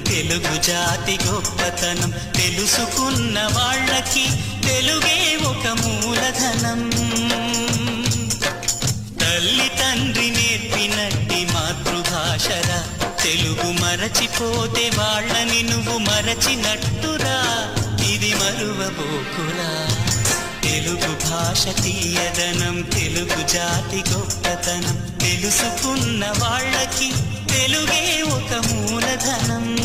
తెలుగు జాతి గొప్పతనం తెలుసుకున్న వాళ్ళకి తెలుగే ఒక మూలధనం. తల్లి తండ్రి నేర్పినట్టి మాతృభాషరా, తెలుగు మరచిపోతే వాళ్ళని నువ్వు మరచినట్టురా, ఇది మరువబోకురా. తెలుగు భాష తీయదనం తెలుగు జాతి గొప్పతనం తెలుసుకున్న వాళ్ళకి తెలుగే ఒక మూలధనం.